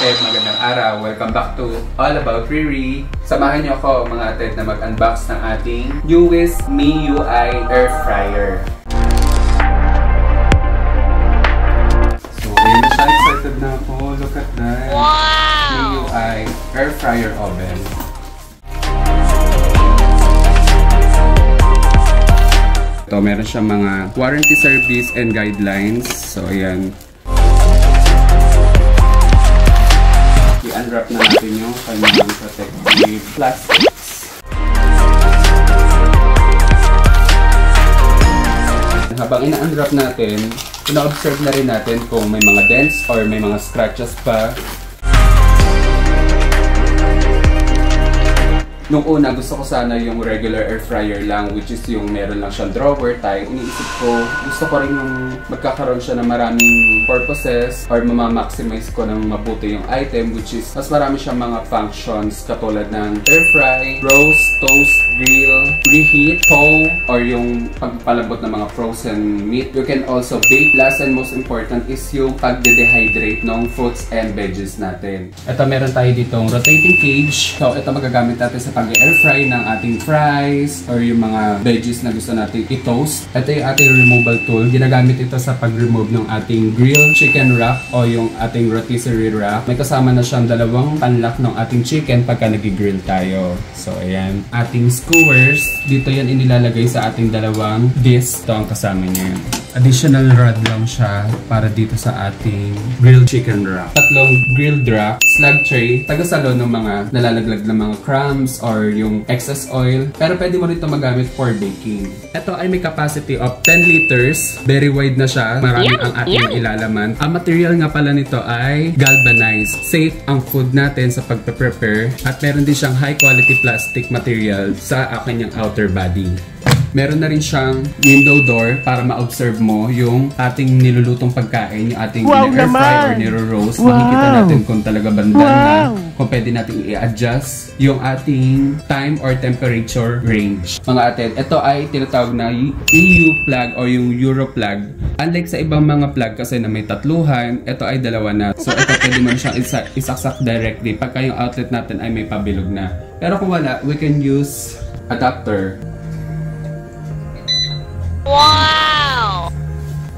ated, magandang araw. Welcome back to All About Riri. Samahan niyo ako mga ated na mag-unbox ng ating newest MIUI Air Fryer. So, ayun na siya. Excited na ako. Look at that. Wow! MIUI Air Fryer Oven. Ito, meron siyang mga warranty service and guidelines. So, ayan. I-unwrap na natin yung kanyang protective plastics. Habang ina-unwrap natin, ina-observe na rin natin kung may mga dents or may mga scratches pa. Nung una, gusto ko sana yung regular air fryer lang, which is yung meron lang siyang drawer type. Iniisip ko, gusto ko rin yung magkakaroon siya ng maraming purposes or mamamaximize ko ng mabuti yung item, which is mas marami siyang mga functions katulad ng air fry, roast, toast, grill, reheat, thaw, or yung pagpalambot ng mga frozen meat. You can also bake. Last and most important is yung pagde-dehydrate ng fruits and veggies natin. Ito, meron tayo ditong rotating cage. So, ito magagamit natin sa pag-air fry ng ating fries or yung mga veggies na gusto natin i-toast. Ito yung ating removal tool. Ginagamit ito sa pag-remove ng ating grilled chicken rack o yung ating rotisserie rack. May kasama na siyang dalawang panlock ng ating chicken pagka nag-grill tayo. So, ayan. Ating skewers. Dito yan inilalagay sa ating dalawang disc. Ito ang kasama niya. Additional rod lang siya para dito sa ating grilled chicken rack. Tatlong grilled rack, slug tray, taga-salon ng mga nalalaglag ng mga crumbs or yung excess oil. Pero pwede mo rito magamit for baking. Ito ay may capacity of 10 liters. Very wide na siya. Marami ang ating ilalaman. Ang material nga pala nito ay galvanized. Safe ang food natin sa pagpe-prepare. At meron din siyang high quality plastic material sa kanyang outer body. Meron na rin siyang window door para ma-observe mo yung ating nilulutong pagkain, yung ating air fry or niro-roast. Makikita natin kung talaga bandan na, kung pwede natin i-adjust yung ating time or temperature range. Mga ated, ito ay tinatawag na EU plug o yung Euro plug. Unlike sa ibang mga plug kasi na may tatluhan, ito ay dalawa na. So ito pwede mo siyang isaksak directly pagka yung outlet natin ay may pabilog na. Pero kung wala, we can use adapter. Wow!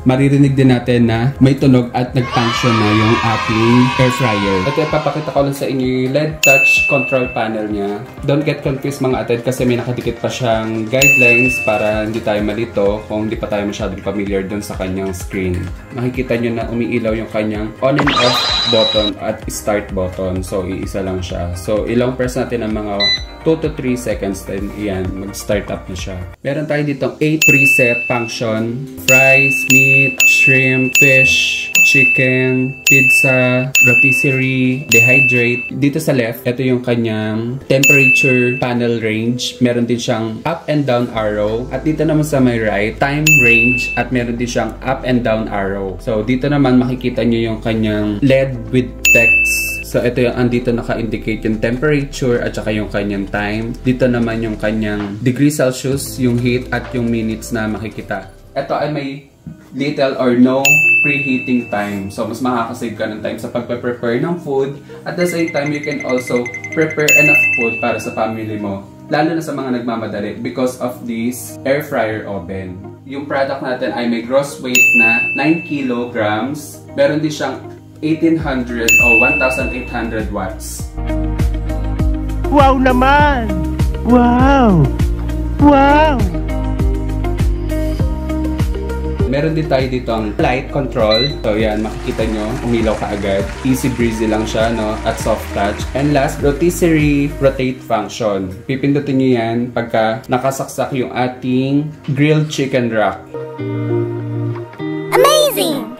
Maririnig din natin na may tunog at nag-function na yung ating air fryer. Ito, ipapakita ko lang sa inyo yung LED touch control panel niya. Don't get confused mga ated kasi may nakadikit pa siyang guidelines para hindi tayo malito kung hindi pa tayo masyadong familiar dun sa kanyang screen. Makikita nyo na umiilaw yung kanyang on and off button at start button. So, iisa lang siya. So, ilang press natin ang mga 2 to 3 seconds then iyan, mag-start up na siya. Meron tayo ditong 8 preset function. Fries, meat, shrimp, fish, chicken, pizza, rotisserie, dehydrate. Dito sa left, ito yung kanyang temperature panel range. Meron din siyang up and down arrow. At dito naman sa may right, time range. At meron din siyang up and down arrow. So dito naman makikita nyo yung kanyang LED with text. So, ito yung andito naka-indicate yung temperature at saka yung kanyang time. Dito naman yung kanyang degree Celsius, yung heat at yung minutes na makikita. Ito ay may little or no preheating time. So, mas makakasave ka ng time sa pagpe-prepare ng food. At the same time, you can also prepare enough food para sa family mo. Lalo na sa mga nagmamadali because of this air fryer oven. Yung product natin ay may gross weight na 9 kilograms. Meron din siyang 1800 o 1800 watts. Wow naman! Wow! Wow! Meron din tayo dito ang light control. So yan, makikita nyo, umilaw ka agad. Easy breezy lang siya, no? At soft touch. And last, rotisserie rotate function. Pipindutin nyo yan pagka nakasaksak yung ating grilled chicken rack. Amazing!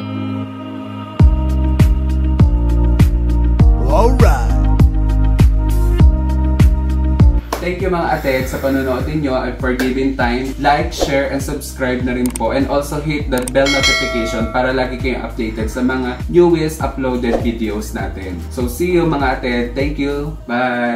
Thank you mga ated sa panonood ninyo and for giving time. Like, share, and subscribe na rin po. And also hit that bell notification para lagi kayong updated sa mga newest uploaded videos natin. So see you mga ated. Thank you. Bye!